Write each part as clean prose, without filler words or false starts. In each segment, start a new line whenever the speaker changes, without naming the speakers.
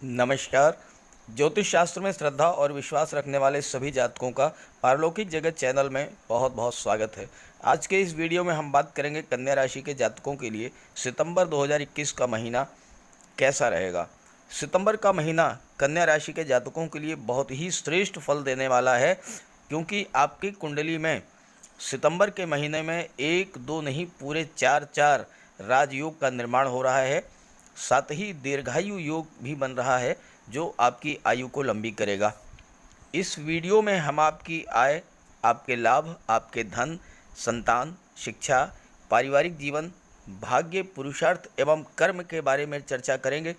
नमस्कार। ज्योतिष शास्त्र में श्रद्धा और विश्वास रखने वाले सभी जातकों का पारलौकिक जगत चैनल में बहुत बहुत स्वागत है। आज के इस वीडियो में हम बात करेंगे कन्या राशि के जातकों के लिए सितंबर 2021 का महीना कैसा रहेगा। सितंबर का महीना कन्या राशि के जातकों के लिए बहुत ही श्रेष्ठ फल देने वाला है, क्योंकि आपकी कुंडली में सितंबर के महीने में एक दो नहीं पूरे चार राजयोग का निर्माण हो रहा है। साथ ही दीर्घायु योग भी बन रहा है जो आपकी आयु को लंबी करेगा। इस वीडियो में हम आपकी आय, आपके लाभ, आपके धन, संतान, शिक्षा, पारिवारिक जीवन, भाग्य, पुरुषार्थ एवं कर्म के बारे में चर्चा करेंगे।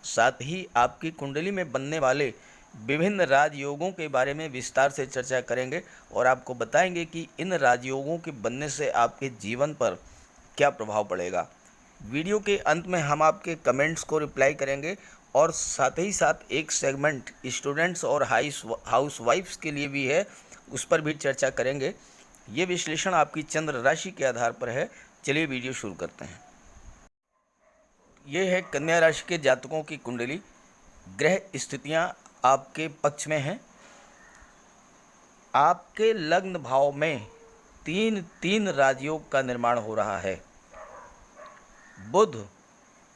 साथ ही आपकी कुंडली में बनने वाले विभिन्न राजयोगों के बारे में विस्तार से चर्चा करेंगे और आपको बताएंगे कि इन राजयोगों के बनने से आपके जीवन पर क्या प्रभाव पड़ेगा। वीडियो के अंत में हम आपके कमेंट्स को रिप्लाई करेंगे और साथ ही साथ एक सेगमेंट स्टूडेंट्स और हाउस वाइफ्स के लिए भी है, उस पर भी चर्चा करेंगे। ये विश्लेषण आपकी चंद्र राशि के आधार पर है। चलिए वीडियो शुरू करते हैं। ये है कन्या राशि के जातकों की कुंडली। ग्रह स्थितियां आपके पक्ष में हैं। आपके लग्न भाव में तीन राजयोग का निर्माण हो रहा है। बुध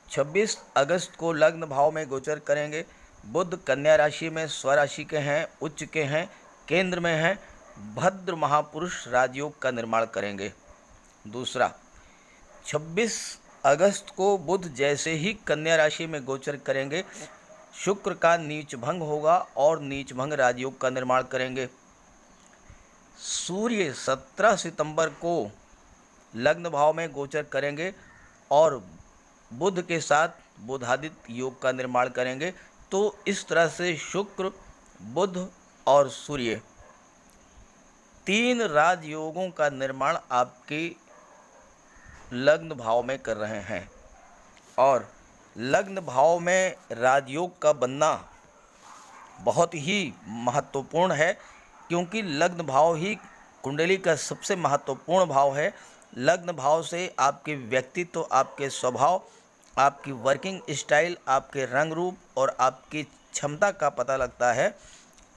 26 अगस्त को लग्न भाव में गोचर करेंगे। बुध कन्या राशि में स्वराशि के हैं, उच्च के हैं, केंद्र में हैं। भद्र महापुरुष राजयोग का निर्माण करेंगे। दूसरा, 26 अगस्त को बुध जैसे ही कन्या राशि में गोचर करेंगे, शुक्र का नीच भंग होगा और नीच भंग राजयोग का निर्माण करेंगे। सूर्य 17 सितंबर को लग्न भाव में गोचर करेंगे और बुध के साथ बुधादित्य योग का निर्माण करेंगे। तो इस तरह से शुक्र, बुध और सूर्य तीन राजयोगों का निर्माण आपके लग्न भाव में कर रहे हैं। और लग्न भाव में राजयोग का बनना बहुत ही महत्वपूर्ण है, क्योंकि लग्न भाव ही कुंडली का सबसे महत्वपूर्ण भाव है। लग्न भाव से आपके व्यक्तित्व, आपके स्वभाव, आपकी वर्किंग स्टाइल, आपके रंग रूप और आपकी क्षमता का पता लगता है।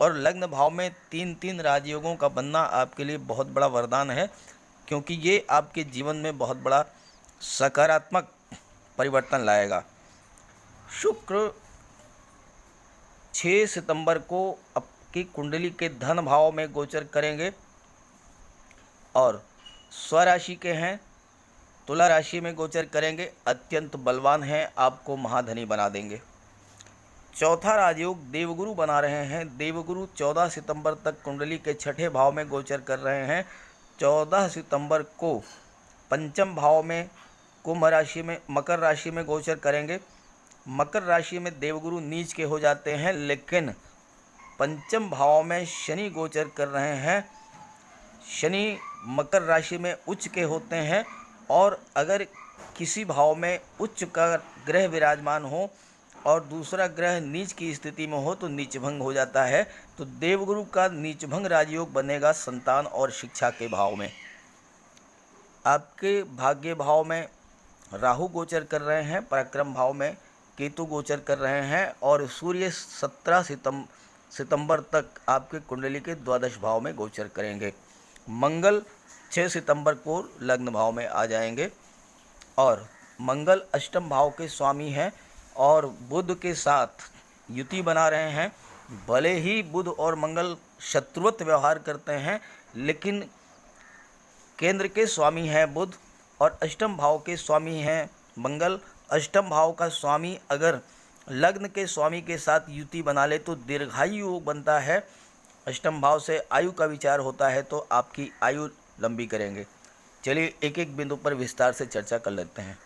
और लग्न भाव में तीन राजयोगों का बनना आपके लिए बहुत बड़ा वरदान है, क्योंकि ये आपके जीवन में बहुत बड़ा सकारात्मक परिवर्तन लाएगा। शुक्र 6 सितंबर को आपकी कुंडली के धन भाव में गोचर करेंगे और स्वराशि के हैं, तुला राशि में गोचर करेंगे। अत्यंत बलवान हैं, आपको महाधनी बना देंगे। चौथा राजयोग देवगुरु बना रहे हैं। देवगुरु 14 सितंबर तक कुंडली के छठे भाव में गोचर कर रहे हैं। 14 सितंबर को पंचम भाव में कुंभ राशि में, मकर राशि में गोचर करेंगे। मकर राशि में देवगुरु नीच के हो जाते हैं, लेकिन पंचम भाव में शनि गोचर कर रहे हैं। शनि मकर राशि में उच्च के होते हैं, और अगर किसी भाव में उच्च का ग्रह विराजमान हो और दूसरा ग्रह नीच की स्थिति में हो तो नीचभंग हो जाता है। तो देवगुरु का नीचभंग राजयोग बनेगा संतान और शिक्षा के भाव में। आपके भाग्य भाव में राहु गोचर कर रहे हैं, पराक्रम भाव में केतु गोचर कर रहे हैं, और सूर्य 17 सितंबर तक आपके कुंडली के द्वादश भाव में गोचर करेंगे। मंगल 6 सितंबर को लग्न भाव में आ जाएंगे और मंगल अष्टम भाव के स्वामी हैं और बुध के साथ युति बना रहे हैं। भले ही बुध और मंगल शत्रुवत व्यवहार करते हैं, लेकिन केंद्र के स्वामी हैं बुध और अष्टम भाव के स्वामी हैं मंगल। अष्टम भाव का स्वामी अगर लग्न के स्वामी के साथ युति बना ले तो दीर्घायु योग बनता है। अष्टम भाव से आयु का विचार होता है, तो आपकी आयु लंबी करेंगे। चलिए एक एक बिंदु पर विस्तार से चर्चा कर लेते हैं।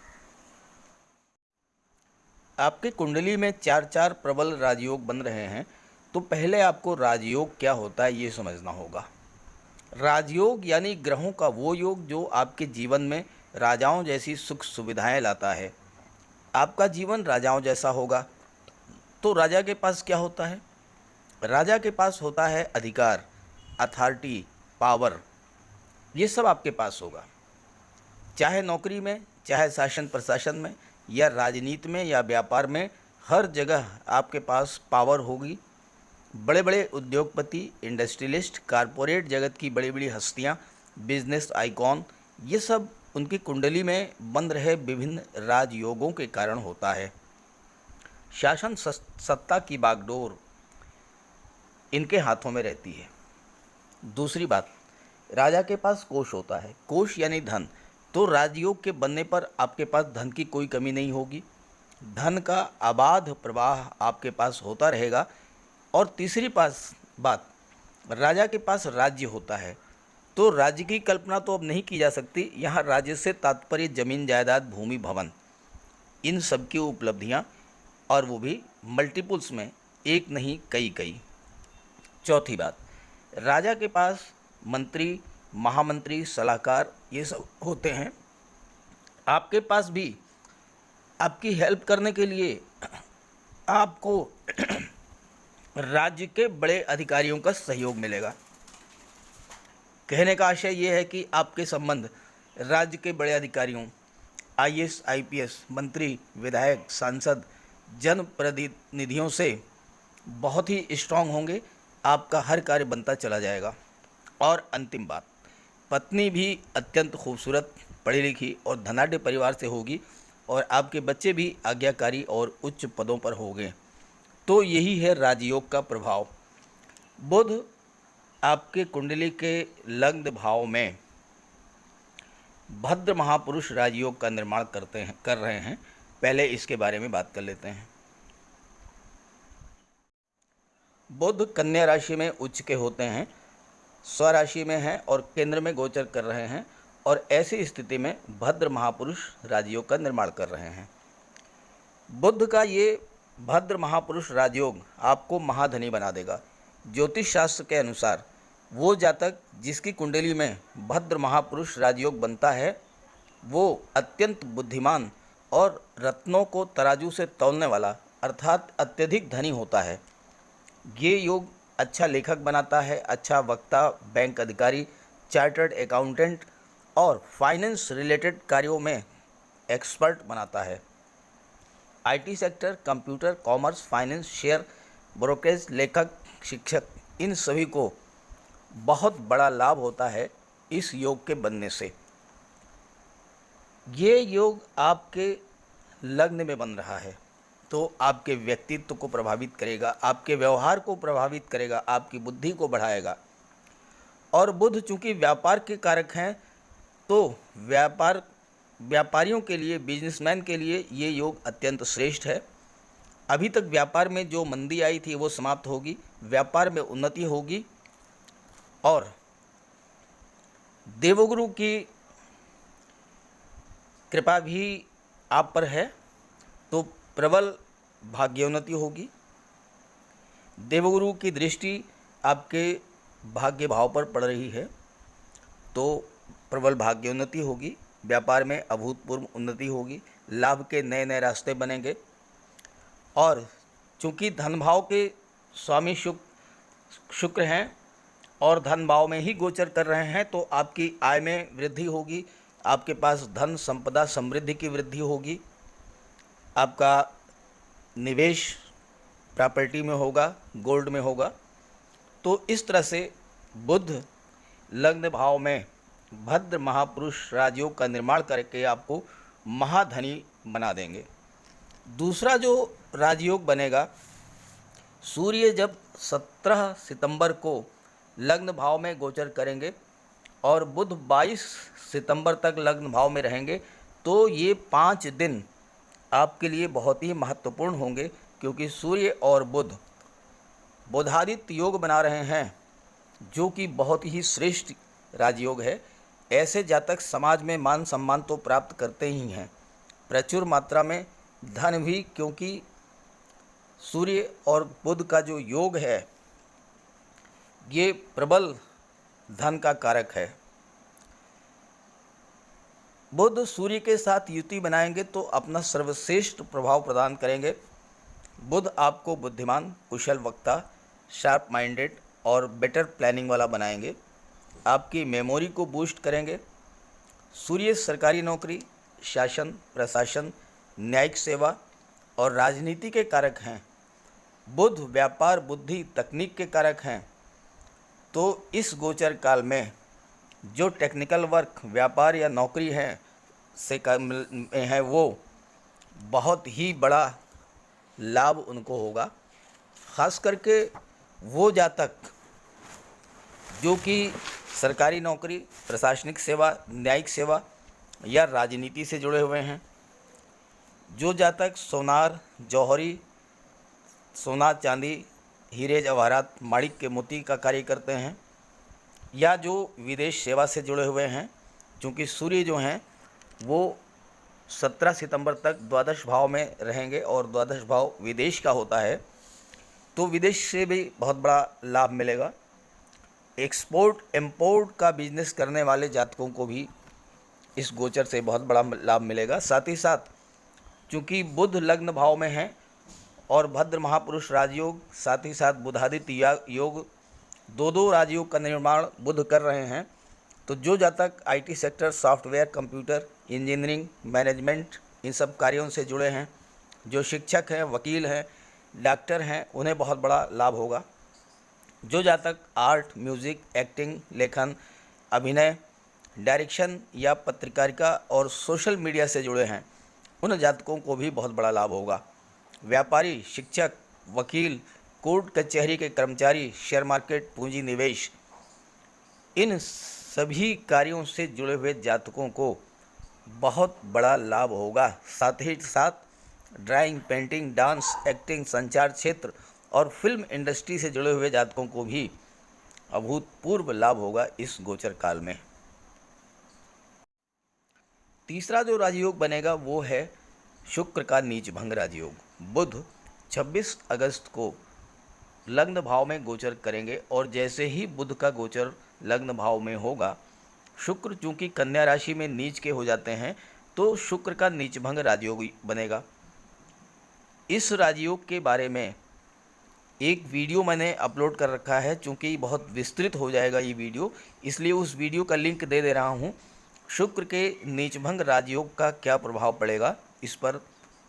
आपके कुंडली में चार प्रबल राजयोग बन रहे हैं, तो पहले आपको राजयोग क्या होता है ये समझना होगा। राजयोग यानी ग्रहों का वो योग जो आपके जीवन में राजाओं जैसी सुख सुविधाएं लाता है। आपका जीवन राजाओं जैसा होगा। तो राजा के पास क्या होता है? राजा के पास होता है अधिकार, अथॉरिटी, पावर। ये सब आपके पास होगा, चाहे नौकरी में, चाहे शासन प्रशासन में, या राजनीति में, या व्यापार में। हर जगह आपके पास पावर होगी। बड़े बड़े उद्योगपति, इंडस्ट्रियलिस्ट, कारपोरेट जगत की बड़ी बड़ी हस्तियाँ, बिजनेस आइकॉन, ये सब उनकी कुंडली में बंद रहे विभिन्न राजयोगों के कारण होता है। शासन सत्ता की बागडोर इनके हाथों में रहती है। दूसरी बात, राजा के पास कोष होता है, कोष यानी धन। तो राजयोग के बनने पर आपके पास धन की कोई कमी नहीं होगी, धन का अबाध प्रवाह आपके पास होता रहेगा। और तीसरी बात, राजा के पास राज्य होता है, तो राज्य की कल्पना तो अब नहीं की जा सकती। यहाँ राज्य से तात्पर्य जमीन जायदाद, भूमि, भवन, इन सब की उपलब्धियाँ, और वो भी मल्टीपल्स में, एक नहीं कई कई। चौथी बात, राजा के पास मंत्री, महामंत्री, सलाहकार ये सब होते हैं। आपके पास भी आपकी हेल्प करने के लिए आपको राज्य के बड़े अधिकारियों का सहयोग मिलेगा। कहने का आशय ये है कि आपके संबंध राज्य के बड़े अधिकारियों, आईएएस, आईपीएस, मंत्री, विधायक, सांसद, जनप्रतिनिधियों से बहुत ही स्ट्रांग होंगे। आपका हर कार्य बनता चला जाएगा। और अंतिम बात, पत्नी भी अत्यंत खूबसूरत, पढ़ी लिखी और धनाढ्य परिवार से होगी, और आपके बच्चे भी आज्ञाकारी और उच्च पदों पर होंगे। तो यही है राजयोग का प्रभाव। बुध आपके कुंडली के लग्न भाव में भद्र महापुरुष राजयोग का निर्माण कर रहे हैं। पहले इसके बारे में बात कर लेते हैं। बुध कन्या राशि में उच्च के होते हैं, स्वराशि में हैं और केंद्र में गोचर कर रहे हैं, और ऐसी स्थिति में भद्र महापुरुष राजयोग का निर्माण कर रहे हैं। बुध का ये भद्र महापुरुष राजयोग आपको महाधनी बना देगा। ज्योतिष शास्त्र के अनुसार वो जातक जिसकी कुंडली में भद्र महापुरुष राजयोग बनता है, वो अत्यंत बुद्धिमान और रत्नों को तराजू से तौलने वाला अर्थात अत्यधिक धनी होता है। ये योग अच्छा लेखक बनाता है, अच्छा वक्ता, बैंक अधिकारी, चार्टर्ड अकाउंटेंट और फाइनेंस रिलेटेड कार्यों में एक्सपर्ट बनाता है। IT sector, computer, commerce, finance, share, brokerage, लेखक, शिक्षक, इन सभी को बहुत बड़ा लाभ होता है इस योग के बनने से। ये योग आपके लग्न में बन रहा है तो आपके व्यक्तित्व को प्रभावित करेगा, आपके व्यवहार को प्रभावित करेगा, आपकी बुद्धि को बढ़ाएगा। और बुध चूँकि व्यापार के कारक हैं, तो व्यापारियों के लिए, बिजनेसमैन के लिए ये योग अत्यंत श्रेष्ठ है। अभी तक व्यापार में जो मंदी आई थी वो समाप्त होगी, व्यापार में उन्नति होगी, और देवगुरु की कृपा भी आप पर है तो प्रबल भाग्योन्नति होगी। देवगुरु की दृष्टि आपके भाग्य भाव पर पड़ रही है तो प्रबल भाग्योन्नति होगी, व्यापार में अभूतपूर्व उन्नति होगी, लाभ के नए नए रास्ते बनेंगे। और चूँकि धन भाव के स्वामी शुक्र हैं और धन भाव में ही गोचर कर रहे हैं, तो आपकी आय में वृद्धि होगी, आपके पास धन संपदा समृद्धि की वृद्धि होगी, आपका निवेश प्रॉपर्टी में होगा, गोल्ड में होगा। तो इस तरह से बुध लग्न भाव में भद्र महापुरुष राजयोग का निर्माण करके आपको महाधनी बना देंगे। दूसरा जो राजयोग बनेगा, सूर्य जब 17 सितंबर को लग्न भाव में गोचर करेंगे और बुध 22 सितंबर तक लग्न भाव में रहेंगे, तो ये 5 दिन आपके लिए बहुत ही महत्वपूर्ण होंगे, क्योंकि सूर्य और बुध बुधादित्य योग बना रहे हैं, जो कि बहुत ही श्रेष्ठ राजयोग है। ऐसे जातक समाज में मान सम्मान तो प्राप्त करते ही हैं, प्रचुर मात्रा में धन भी, क्योंकि सूर्य और बुध का जो योग है ये प्रबल धन का कारक है। बुध सूर्य के साथ युति बनाएंगे तो अपना सर्वश्रेष्ठ प्रभाव प्रदान करेंगे। बुध आपको बुद्धिमान, कुशल वक्ता, शार्प माइंडेड और बेटर प्लानिंग वाला बनाएंगे, आपकी मेमोरी को बूस्ट करेंगे। सूर्य सरकारी नौकरी, शासन, प्रशासन, न्यायिक सेवा और राजनीति के कारक हैं। बुध व्यापार, बुद्धि, तकनीक के कारक हैं। तो इस गोचर काल में जो टेक्निकल वर्क, व्यापार या नौकरी है से है, वो बहुत ही बड़ा लाभ उनको होगा। ख़ास करके वो जातक जो कि सरकारी नौकरी, प्रशासनिक सेवा, न्यायिक सेवा या राजनीति से जुड़े हुए हैं, जो जातक सोनार, जौहरी, सोना चांदी, हीरे जवाहरात, माणिक्य मोती का कार्य करते हैं, या जो विदेश सेवा से जुड़े हुए हैं। क्योंकि सूर्य जो हैं वो 17 सितंबर तक द्वादश भाव में रहेंगे और द्वादश भाव विदेश का होता है, तो विदेश से भी बहुत बड़ा लाभ मिलेगा। एक्सपोर्ट इंपोर्ट का बिजनेस करने वाले जातकों को भी इस गोचर से बहुत बड़ा लाभ मिलेगा। साथ ही साथ चूँकि बुध लग्न भाव में है और भद्र महापुरुष राजयोग, साथ ही साथ बुधादित्य योग, दो राजयोग का निर्माण बुध कर रहे हैं, तो जो जातक IT sector, software, computer, engineering, management, इन सब कार्यों से जुड़े हैं, जो शिक्षक हैं, वकील हैं, डॉक्टर हैं, उन्हें बहुत बड़ा लाभ होगा। जो जातक आर्ट, म्यूज़िक, एक्टिंग, लेखन, अभिनय, डायरेक्शन या पत्रकारिता और सोशल मीडिया से जुड़े हैं, उन जातकों को भी बहुत बड़ा लाभ होगा। व्यापारी, शिक्षक, वकील, कोर्ट कचहरी के कर्मचारी, शेयर मार्केट, पूंजी निवेश, इन सभी कार्यों से जुड़े हुए जातकों को बहुत बड़ा लाभ होगा। साथ ही साथ ड्राइंग, पेंटिंग, डांस, एक्टिंग, संचार क्षेत्र और फिल्म इंडस्ट्री से जुड़े हुए जातकों को भी अभूतपूर्व लाभ होगा इस गोचर काल में। तीसरा जो राजयोग बनेगा वो है शुक्र का नीच भंग राजयोग। बुध 26 अगस्त को लग्न भाव में गोचर करेंगे और जैसे ही बुध का गोचर लग्न भाव में होगा, शुक्र चूँकि कन्या राशि में नीच के हो जाते हैं, तो शुक्र का नीच भंग राजयोग बनेगा। इस राजयोग के बारे में एक वीडियो मैंने अपलोड कर रखा है, चूँकि बहुत विस्तृत हो जाएगा ये वीडियो, इसलिए उस वीडियो का लिंक दे रहा हूँ। शुक्र के नीचभंग राजयोग का क्या प्रभाव पड़ेगा, इस पर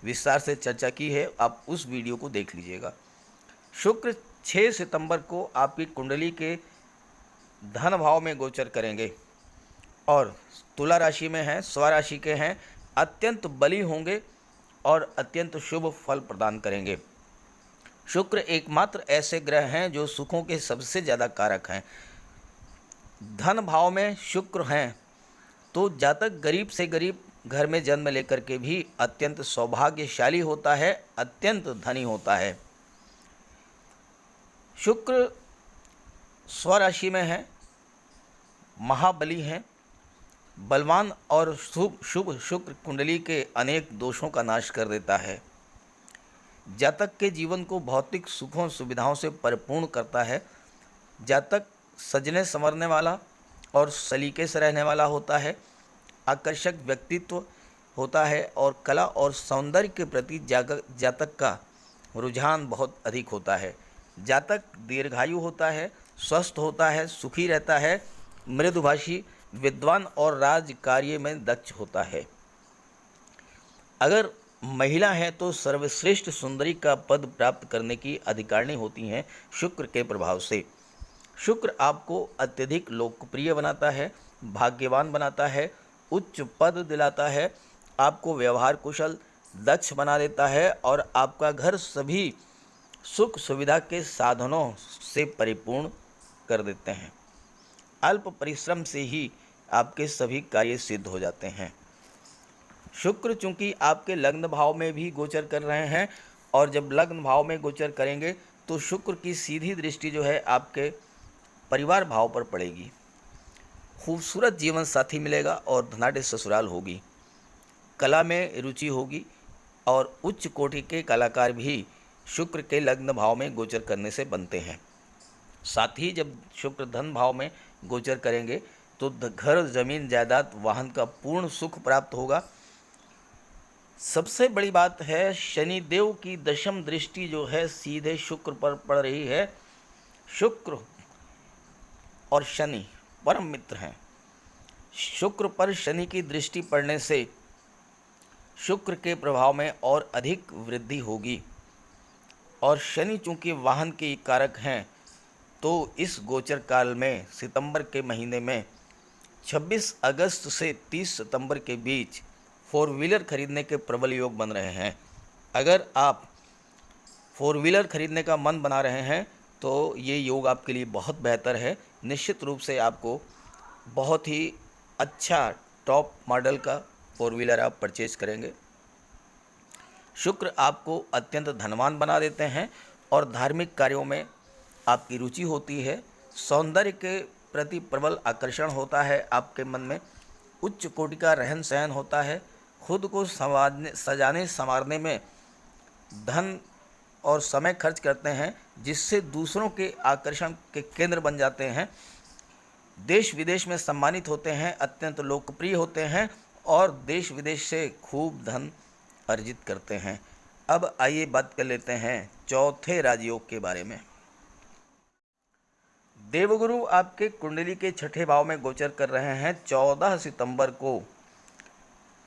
विस्तार से चर्चा की है, आप उस वीडियो को देख लीजिएगा। शुक्र 6 सितंबर को आपकी कुंडली के धन भाव में गोचर करेंगे और तुला राशि में हैं, स्वराशि के हैं, अत्यंत बली होंगे और अत्यंत शुभ फल प्रदान करेंगे। शुक्र एकमात्र ऐसे ग्रह हैं जो सुखों के सबसे ज़्यादा कारक हैं। धन भाव में शुक्र हैं तो जातक गरीब से गरीब घर में जन्म लेकर के भी अत्यंत सौभाग्यशाली होता है, अत्यंत धनी होता है। शुक्र स्वराशि में है, महाबली हैं, बलवान और शुभ शुक्र कुंडली के अनेक दोषों का नाश कर देता है। जातक के जीवन को भौतिक सुखों सुविधाओं से परिपूर्ण करता है। जातक सजने संवरने वाला और सलीके से रहने वाला होता है, आकर्षक व्यक्तित्व होता है और कला और सौंदर्य के प्रति जातक का रुझान बहुत अधिक होता है। जातक दीर्घायु होता है, स्वस्थ होता है, सुखी रहता है, मृदुभाषी, विद्वान और राज कार्य में दक्ष होता है। अगर महिला है तो सर्वश्रेष्ठ सुंदरी का पद प्राप्त करने की अधिकारिणी होती हैं शुक्र के प्रभाव से। शुक्र आपको अत्यधिक लोकप्रिय बनाता है, भाग्यवान बनाता है, उच्च पद दिलाता है, आपको व्यवहार कुशल, दक्ष बना देता है और आपका घर सभी सुख सुविधा के साधनों से परिपूर्ण कर देते हैं। अल्प परिश्रम से ही आपके सभी कार्य सिद्ध हो जाते हैं। शुक्र चूंकि आपके लग्न भाव में भी गोचर कर रहे हैं और जब लग्न भाव में गोचर करेंगे तो शुक्र की सीधी दृष्टि जो है आपके परिवार भाव पर पड़ेगी। खूबसूरत जीवन साथी मिलेगा और धनाढ़ ससुराल होगी। कला में रुचि होगी और उच्च कोटि के कलाकार भी शुक्र के लग्न भाव में गोचर करने से बनते हैं। साथ ही जब शुक्र धन भाव में गोचर करेंगे तो घर, जमीन, जायदाद, वाहन का पूर्ण सुख प्राप्त होगा। सबसे बड़ी बात है, शनिदेव की दशम दृष्टि जो है सीधे शुक्र पर पड़ रही है। शुक्र और शनि परम मित्र हैं। शुक्र पर शनि की दृष्टि पड़ने से शुक्र के प्रभाव में और अधिक वृद्धि होगी। और शनि चूँकि वाहन के कारक हैं, तो इस गोचर काल में सितंबर के महीने में 26 अगस्त से 30 सितंबर के बीच फोर व्हीलर खरीदने के प्रबल योग बन रहे हैं। अगर आप फोर व्हीलर खरीदने का मन बना रहे हैं तो ये योग आपके लिए बहुत बेहतर है। निश्चित रूप से आपको बहुत ही अच्छा टॉप मॉडल का फोर व्हीलर आप परचेज करेंगे। शुक्र आपको अत्यंत धनवान बना देते हैं और धार्मिक कार्यों में आपकी रुचि होती है। सौंदर्य के प्रति प्रबल आकर्षण होता है आपके मन में। उच्च कोटि का रहन सहन होता है। खुद को सजाने संवारने में धन और समय खर्च करते हैं, जिससे दूसरों के आकर्षण के केंद्र बन जाते हैं। देश विदेश में सम्मानित होते हैं, अत्यंत लोकप्रिय होते हैं और देश विदेश से खूब धन अर्जित करते हैं। अब आइए बात कर लेते हैं चौथे राजयोग के बारे में। देवगुरु आपके कुंडली के छठे भाव में गोचर कर रहे हैं। 14 सितंबर को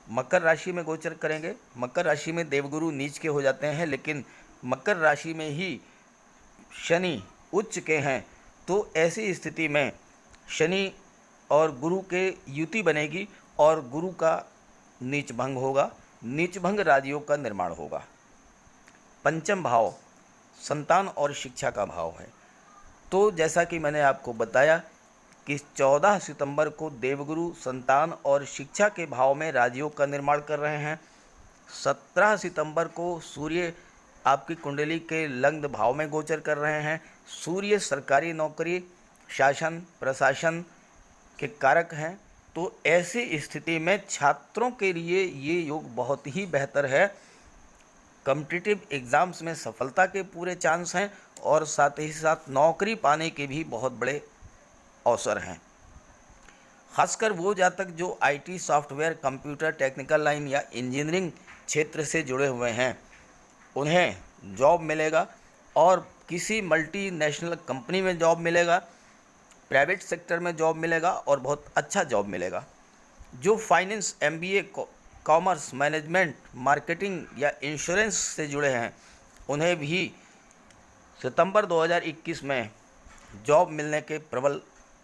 मकर राशि में गोचर करेंगे। मकर राशि में देवगुरु नीच के हो जाते हैं, लेकिन मकर राशि में ही शनि उच्च के हैं, तो ऐसी स्थिति में शनि और गुरु के युति बनेगी और गुरु का नीच भंग होगा। नीच भंग राजयोग का निर्माण होगा। पंचम भाव संतान और शिक्षा का भाव है। तो जैसा कि मैंने आपको बताया कि 14 सितंबर को देवगुरु संतान और शिक्षा के भाव में राजयोग का निर्माण कर रहे हैं। 17 सितंबर को सूर्य आपकी कुंडली के लग्न भाव में गोचर कर रहे हैं। सूर्य सरकारी नौकरी, शासन प्रशासन के कारक हैं, तो ऐसी स्थिति में छात्रों के लिए ये योग बहुत ही बेहतर है। कॉम्पिटिटिव एग्ज़ाम्स में सफलता के पूरे चांस हैं और साथ ही साथ नौकरी पाने के भी बहुत बड़े अवसर हैं। खासकर वो जातक जो IT, software, computer, technical line या इंजीनियरिंग क्षेत्र से जुड़े हुए हैं, उन्हें जॉब मिलेगा और किसी मल्टीनेशनल कंपनी में जॉब मिलेगा, प्राइवेट सेक्टर में जॉब मिलेगा और बहुत अच्छा जॉब मिलेगा। जो finance, MBA, commerce, management, marketing या इंश्योरेंस से जुड़े हैं, उन्हें भी सितंबर 2021 में जॉब मिलने के प्रबल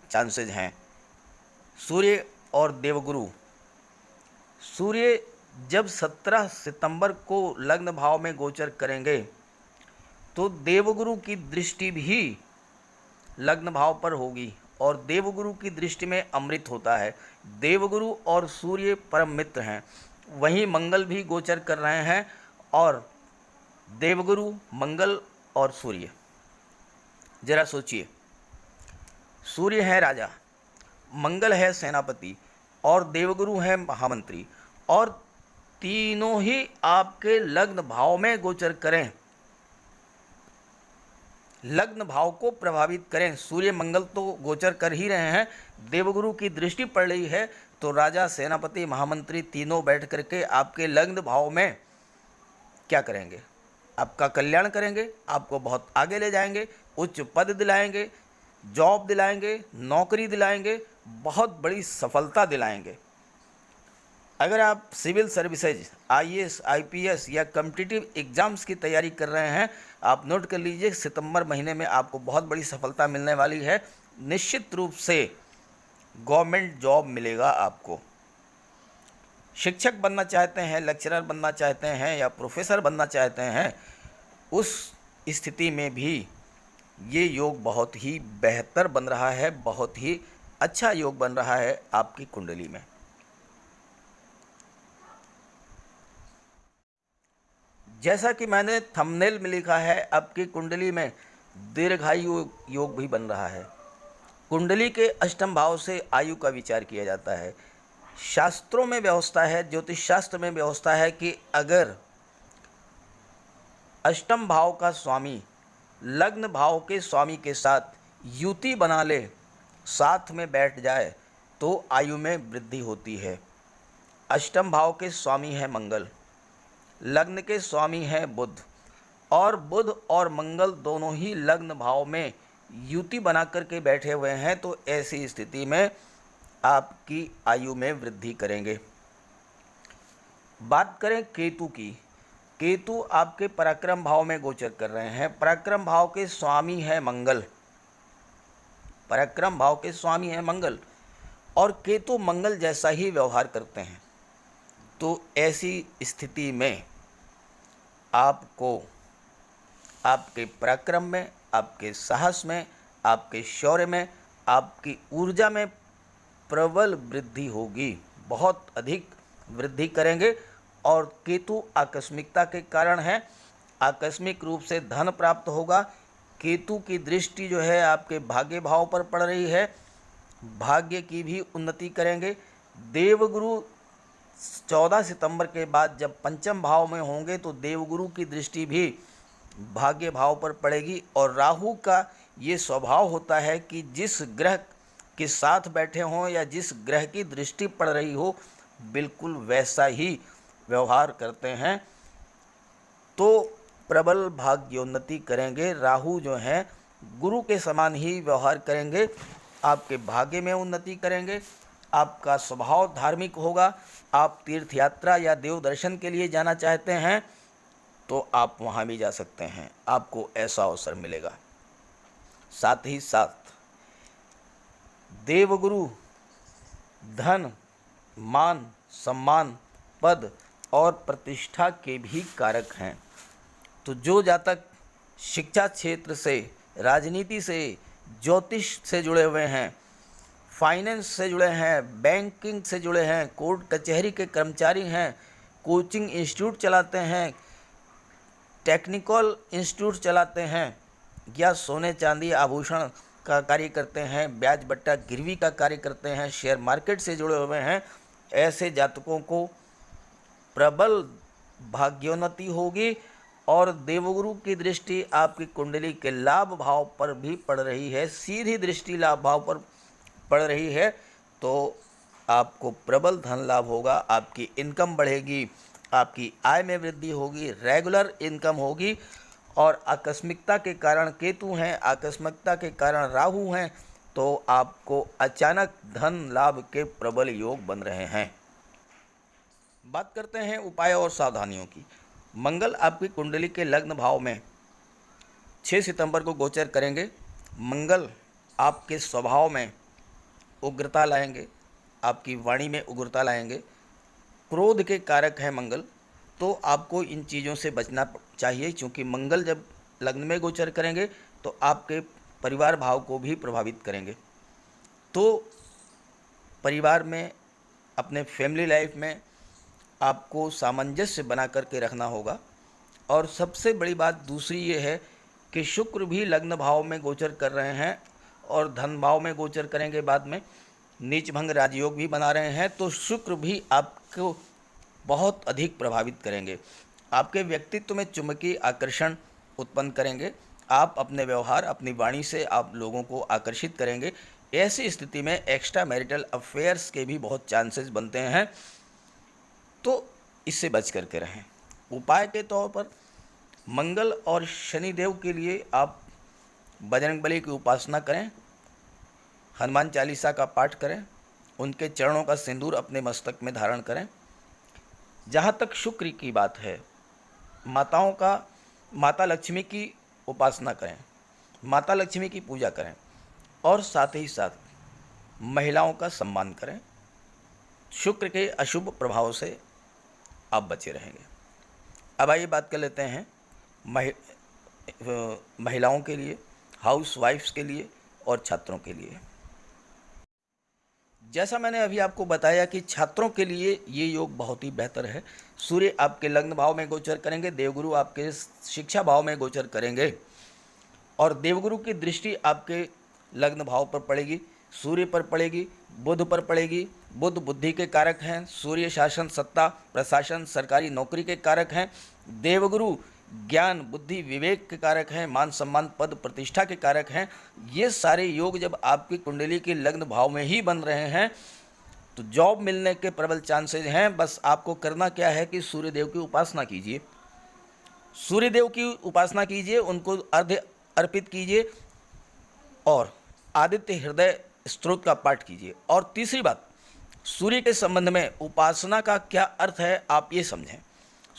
चांसेज हैं। सूर्य और देवगुरु, सूर्य जब 17 सितंबर को लग्न भाव में गोचर करेंगे तो देवगुरु की दृष्टि भी लग्न भाव पर होगी और देवगुरु की दृष्टि में अमृत होता है। देवगुरु और सूर्य परम मित्र हैं। वहीं मंगल भी गोचर कर रहे हैं और देवगुरु, मंगल और सूर्य, जरा सोचिए, सूर्य है राजा, मंगल है सेनापति और देवगुरु है महामंत्री, और तीनों ही आपके लग्न भाव में गोचर करें, लग्न भाव को प्रभावित करें। सूर्य मंगल तो गोचर कर ही रहे हैं, देवगुरु की दृष्टि पड़ रही है, तो राजा, सेनापति, महामंत्री तीनों बैठ करके आपके लग्न भाव में क्या करेंगे? आपका कल्याण करेंगे, आपको बहुत आगे ले जाएंगे, उच्च पद दिलाएंगे, जॉब दिलाएंगे, नौकरी दिलाएंगे, बहुत बड़ी सफलता दिलाएंगे। अगर आप सिविल सर्विसेज, आईएएस, आईपीएस या कॉम्पिटिटिव एग्ज़ाम्स की तैयारी कर रहे हैं, आप नोट कर लीजिए, सितंबर महीने में आपको बहुत बड़ी सफलता मिलने वाली है। निश्चित रूप से गवर्नमेंट जॉब मिलेगा आपको। शिक्षक बनना चाहते हैं, लेक्चरर बनना चाहते हैं या प्रोफेसर बनना चाहते हैं, उस स्थिति में भी ये योग बहुत ही बेहतर बन रहा है, बहुत ही अच्छा योग बन रहा है आपकी कुंडली में। जैसा कि मैंने थंबनेल में लिखा है, आपकी कुंडली में दीर्घायु योग भी बन रहा है। कुंडली के अष्टम भाव से आयु का विचार किया जाता है। शास्त्रों में व्यवस्था है, ज्योतिष शास्त्र में व्यवस्था है कि अगर अष्टम भाव का स्वामी लग्न भाव के स्वामी के साथ युति बना ले, साथ में बैठ जाए, तो आयु में वृद्धि होती है। अष्टम भाव के स्वामी है मंगल, लग्न के स्वामी है बुध, और बुध और मंगल दोनों ही लग्न भाव में युति बना करके बैठे हुए हैं, तो ऐसी स्थिति में आपकी आयु में वृद्धि करेंगे। बात करें केतु की, केतु आपके पराक्रम भाव में गोचर कर रहे हैं। पराक्रम भाव के स्वामी है मंगल, पराक्रम भाव के स्वामी है मंगल, और केतु मंगल जैसा ही व्यवहार करते हैं। तो ऐसी स्थिति में आपको आपके पराक्रम में, आपके साहस में, आपके शौर्य में, आपकी ऊर्जा में प्रबल वृद्धि होगी, बहुत अधिक वृद्धि करेंगे। और केतु आकस्मिकता के कारण है, आकस्मिक रूप से धन प्राप्त होगा। केतु की दृष्टि जो है आपके भाग्य भाव पर पड़ रही है, भाग्य की भी उन्नति करेंगे। देवगुरु 14 सितंबर के बाद जब पंचम भाव में होंगे तो देवगुरु की दृष्टि भी भाग्य भाव पर पड़ेगी। और राहु का ये स्वभाव होता है कि जिस ग्रह के साथ बैठे हों या जिस ग्रह की दृष्टि पड़ रही हो, बिल्कुल वैसा ही व्यवहार करते हैं, तो प्रबल भाग्योन्नति करेंगे। राहु जो हैं गुरु के समान ही व्यवहार करेंगे, आपके भाग्य में उन्नति करेंगे। आपका स्वभाव धार्मिक होगा। आप तीर्थ यात्रा या देव दर्शन के लिए जाना चाहते हैं तो आप वहाँ भी जा सकते हैं, आपको ऐसा अवसर मिलेगा। साथ ही साथ देवगुरु धन, मान, सम्मान, पद और प्रतिष्ठा के भी कारक हैं। तो जो जातक शिक्षा क्षेत्र से, राजनीति से, ज्योतिष से जुड़े हुए हैं, फाइनेंस से जुड़े हैं, बैंकिंग से जुड़े हैं, कोर्ट कचहरी के कर्मचारी हैं, कोचिंग इंस्टीट्यूट चलाते हैं, टेक्निकल इंस्टीट्यूट चलाते हैं, या सोने चांदी आभूषण का कार्य करते हैं, ब्याज बट्टा गिरवी का कार्य करते हैं, शेयर मार्केट से जुड़े हुए हैं, ऐसे जातकों को प्रबल भाग्योन्नति होगी। और देवगुरु की दृष्टि आपकी कुंडली के लाभ भाव पर भी पड़ रही है, सीधी दृष्टि लाभ भाव पर पड़ रही है, तो आपको प्रबल धन लाभ होगा, आपकी इनकम बढ़ेगी, आपकी आय में वृद्धि होगी, रेगुलर इनकम होगी। और आकस्मिकता के कारण केतु हैं, आकस्मिकता के कारण राहु हैं, तो आपको अचानक धन लाभ के प्रबल योग बन रहे हैं। बात करते हैं उपाय और सावधानियों की। मंगल आपकी कुंडली के लग्न भाव में 6 सितंबर को गोचर करेंगे। मंगल आपके स्वभाव में उग्रता लाएंगे, आपकी वाणी में उग्रता लाएंगे, क्रोध के कारक है मंगल, तो आपको इन चीज़ों से बचना चाहिए, क्योंकि मंगल जब लग्न में गोचर करेंगे तो आपके परिवार भाव को भी प्रभावित करेंगे। तो परिवार में, अपने फैमिली लाइफ में आपको सामंजस्य बना करके रखना होगा। और सबसे बड़ी बात दूसरी ये है कि शुक्र भी लग्न भाव में गोचर कर रहे हैं और धन भाव में गोचर करेंगे, बाद में नीच भंग राजयोग भी बना रहे हैं, तो शुक्र भी आपको बहुत अधिक प्रभावित करेंगे। आपके व्यक्तित्व में चुंबकीय आकर्षण उत्पन्न करेंगे, आप अपने व्यवहार, अपनी वाणी से आप लोगों को आकर्षित करेंगे। ऐसी स्थिति में एक्स्ट्रा मैरिटल अफेयर्स के भी बहुत चांसेस बनते हैं, तो इससे बच करके रहें। उपाय के तौर पर मंगल और शनिदेव के लिए आप बजरंगबली की उपासना करें, हनुमान चालीसा का पाठ करें, उनके चरणों का सिंदूर अपने मस्तक में धारण करें। जहाँ तक शुक्र की बात है, माता लक्ष्मी की उपासना करें, माता लक्ष्मी की पूजा करें, और साथ ही साथ महिलाओं का सम्मान करें। शुक्र के अशुभ प्रभाव से आप बचे रहेंगे। अब आइए बात कर लेते हैं महिलाओं के लिए, हाउस वाइफ्स के लिए और छात्रों के लिए। जैसा मैंने अभी आपको बताया कि छात्रों के लिए ये योग बहुत ही बेहतर है। सूर्य आपके लग्न भाव में गोचर करेंगे, देवगुरु आपके शिक्षा भाव में गोचर करेंगे, और देवगुरु की दृष्टि आपके लग्न भाव पर पड़ेगी, सूर्य पर पड़ेगी, बुध पर पड़ेगी। बुध बुद्धि के कारक हैं, सूर्य शासन, सत्ता, प्रशासन, सरकारी नौकरी के कारक हैं। देवगुरु ज्ञान, बुद्धि, विवेक के कारक हैं, मान सम्मान, पद, प्रतिष्ठा के कारक हैं। ये सारे योग जब आपकी कुंडली के लग्न भाव में ही बन रहे हैं तो जॉब मिलने के प्रबल चांसेज हैं। बस आपको करना क्या है कि सूर्यदेव की उपासना कीजिए, सूर्यदेव की उपासना कीजिए, उनको अर्घ्य अर्पित कीजिए और आदित्य हृदय स्तोत्र का पाठ कीजिए। और तीसरी बात, सूर्य के संबंध में उपासना का क्या अर्थ है, आप ये समझें।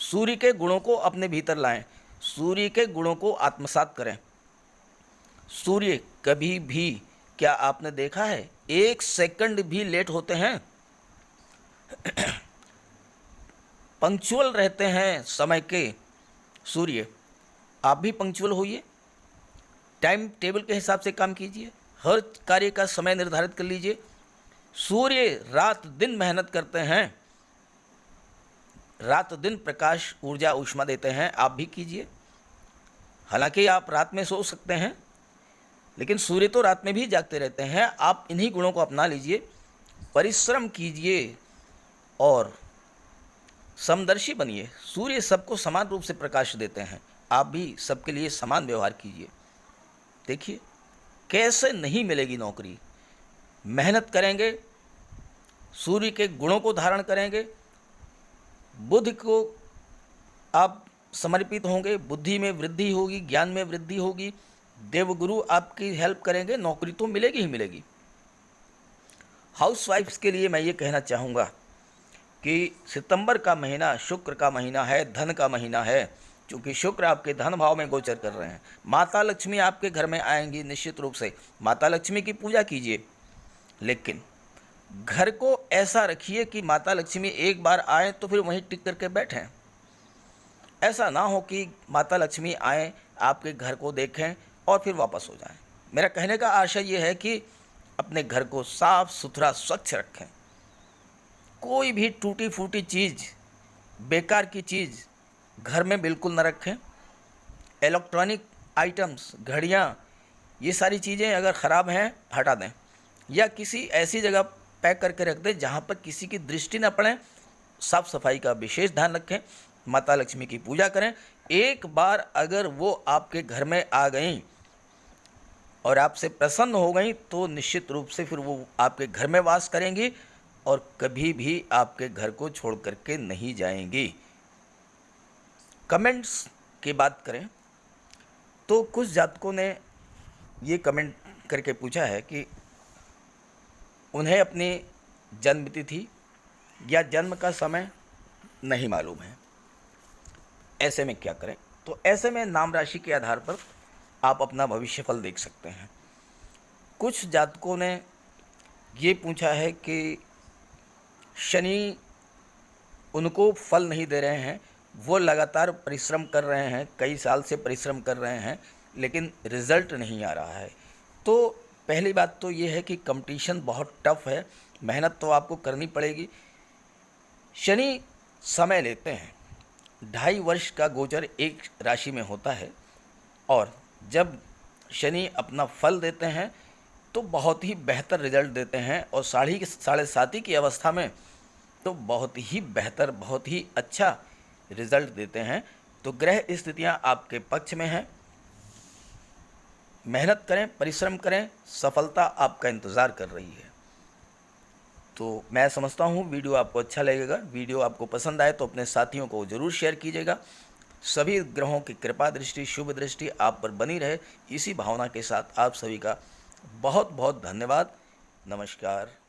सूर्य के गुणों को अपने भीतर लाएं, सूर्य के गुणों को आत्मसात करें। सूर्य कभी भी, क्या आपने देखा है, 1 सेकंड भी लेट होते हैं? पंक्चुअल रहते हैं समय के सूर्य। आप भी पंक्चुअल होइए, टाइम टेबल के हिसाब से काम कीजिए, हर कार्य का समय निर्धारित कर लीजिए। सूर्य रात दिन मेहनत करते हैं, रात दिन प्रकाश ऊर्जा ऊष्मा देते हैं, आप भी कीजिए। हालांकि आप रात में सो सकते हैं, लेकिन सूर्य तो रात में भी जागते रहते हैं। आप इन्हीं गुणों को अपना लीजिए, परिश्रम कीजिए और समदर्शी बनिए। सूर्य सबको समान रूप से प्रकाश देते हैं, आप भी सबके लिए समान व्यवहार कीजिए। देखिए कैसे नहीं मिलेगी नौकरी। मेहनत करेंगे, सूर्य के गुणों को धारण करेंगे, बुद्धि को आप समर्पित होंगे, बुद्धि में वृद्धि होगी, ज्ञान में वृद्धि होगी, देवगुरु आपकी हेल्प करेंगे, नौकरी तो मिलेगी ही मिलेगी। हाउसवाइफ्स के लिए मैं ये कहना चाहूँगा कि सितंबर का महीना शुक्र का महीना है, धन का महीना है। क्योंकि शुक्र आपके धन भाव में गोचर कर रहे हैं, माता लक्ष्मी आपके घर में आएंगी। निश्चित रूप से माता लक्ष्मी की पूजा कीजिए, लेकिन घर को ऐसा रखिए कि माता लक्ष्मी एक बार आए तो फिर वहीं टिक करके बैठें। ऐसा ना हो कि माता लक्ष्मी आए, आपके घर को देखें और फिर वापस हो जाएं। मेरा कहने का आशय ये है कि अपने घर को साफ सुथरा स्वच्छ रखें। कोई भी टूटी फूटी चीज़, बेकार की चीज़ घर में बिल्कुल न रखें। इलेक्ट्रॉनिक आइटम्स, घड़ियाँ, ये सारी चीज़ें अगर ख़राब हैं हटा दें, या किसी ऐसी जगह पैक करके रख दें जहाँ पर किसी की दृष्टि न पड़े। साफ सफाई का विशेष ध्यान रखें, माता लक्ष्मी की पूजा करें। एक बार अगर वो आपके घर में आ गई और आपसे प्रसन्न हो गई तो निश्चित रूप से फिर वो आपके घर में वास करेंगी और कभी भी आपके घर को छोड़ करके नहीं जाएंगी। कमेंट्स की बात करें तो कुछ जातकों ने ये कमेंट करके पूछा है कि उन्हें अपनी जन्म तिथि या जन्म का समय नहीं मालूम है, ऐसे में क्या करें। तो ऐसे में नाम राशि के आधार पर आप अपना भविष्यफल देख सकते हैं। कुछ जातकों ने ये पूछा है कि शनि उनको फल नहीं दे रहे हैं, वो लगातार परिश्रम कर रहे हैं, कई साल से परिश्रम कर रहे हैं, लेकिन रिज़ल्ट नहीं आ रहा है। तो पहली बात तो ये है कि कंपटीशन बहुत टफ है, मेहनत तो आपको करनी पड़ेगी। शनि समय लेते हैं, 2.5 वर्ष का गोचर एक राशि में होता है, और जब शनि अपना फल देते हैं तो बहुत ही बेहतर रिजल्ट देते हैं, और 7.5 की अवस्था में तो बहुत ही बेहतर, बहुत ही अच्छा रिजल्ट देते हैं। तो ग्रह स्थितियां आपके पक्ष में हैं, मेहनत करें, परिश्रम करें, सफलता आपका इंतज़ार कर रही है। तो मैं समझता हूँ वीडियो आपको अच्छा लगेगा। वीडियो आपको पसंद आए तो अपने साथियों को ज़रूर शेयर कीजिएगा। सभी ग्रहों की कृपा दृष्टि, शुभ दृष्टि आप पर बनी रहे, इसी भावना के साथ आप सभी का बहुत बहुत धन्यवाद। नमस्कार।